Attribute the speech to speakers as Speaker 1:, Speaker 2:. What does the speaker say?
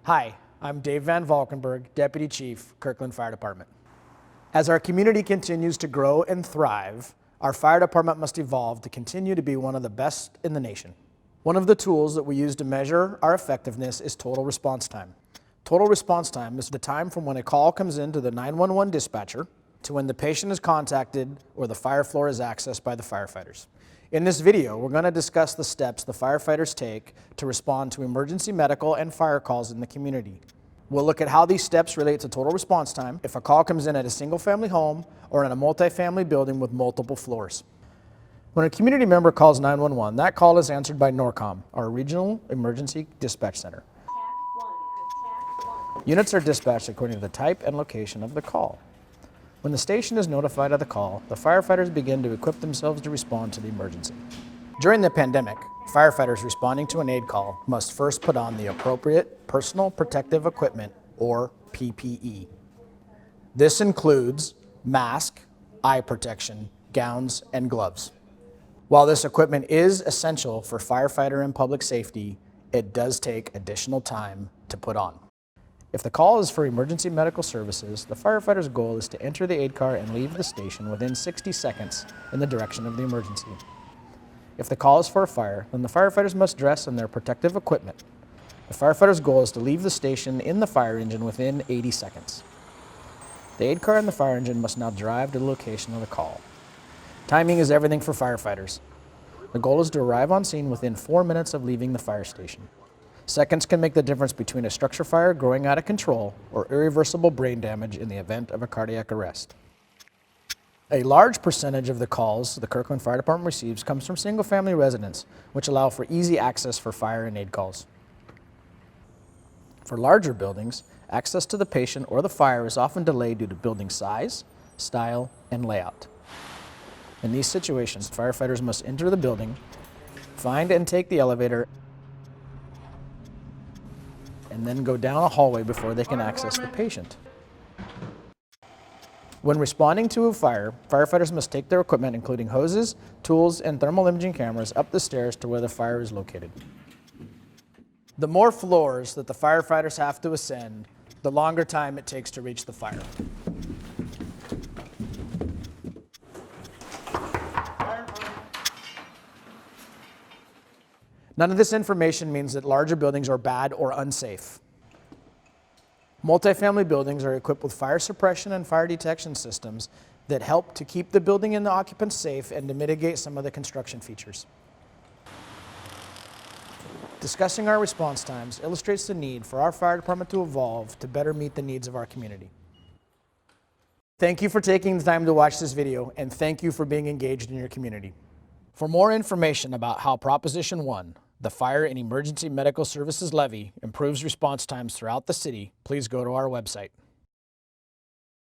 Speaker 1: Hi, I'm Dave Van Valkenburg, Deputy Chief, Kirkland Fire Department. As our community continues to grow and thrive, our fire department must evolve to continue to be one of the best in the nation. One of the tools that we use to measure our effectiveness is total response time. Total response time is the time from when a call comes into the 911 dispatcher to when the patient is contacted or the fire floor is accessed by the firefighters. In this video, we're going to discuss the steps the firefighters take to respond to emergency medical and fire calls in the community. We'll look at how these steps relate to total response time if a call comes in at a single-family home or in a multi-family building with multiple floors. When a community member calls 911, that call is answered by NORCOM, our Regional Emergency Dispatch Center. Units are dispatched according to the type and location of the call. When the station is notified of the call, the firefighters begin to equip themselves to respond to the emergency. During the pandemic, firefighters responding to an aid call must first put on the appropriate personal protective equipment, or PPE. This includes mask, eye protection, gowns, and gloves. While this equipment is essential for firefighter and public safety, it does take additional time to put on. If the call is for emergency medical services, the firefighter's goal is to enter the aid car and leave the station within 60 seconds in the direction of the emergency. If the call is for a fire, then the firefighters must dress in their protective equipment. The firefighter's goal is to leave the station in the fire engine within 80 seconds. The aid car and the fire engine must now drive to the location of the call. Timing is everything for firefighters. The goal is to arrive on scene within 4 minutes of leaving the fire station. Seconds can make the difference between a structure fire growing out of control or irreversible brain damage in the event of a cardiac arrest. A large percentage of the calls the Kirkland Fire Department receives comes from single-family residents, which allow for easy access for fire and aid calls. For larger buildings, access to the patient or the fire is often delayed due to building size, style, and layout. In these situations, firefighters must enter the building, find and take the elevator, and then go down a hallway before they can access the patient. When responding to a fire, firefighters must take their equipment, including hoses, tools, and thermal imaging cameras, up the stairs to where the fire is located. The more floors that the firefighters have to ascend, the longer time it takes to reach the fire. None of this information means that larger buildings are bad or unsafe. Multifamily buildings are equipped with fire suppression and fire detection systems that help to keep the building and the occupants safe and to mitigate some of the construction features. Discussing our response times illustrates the need for our fire department to evolve to better meet the needs of our community. Thank you for taking the time to watch this video, and thank you for being engaged in your community. For more information about how Proposition 1, the Fire and Emergency Medical Services Levy, improves response times throughout the city, please go to our website.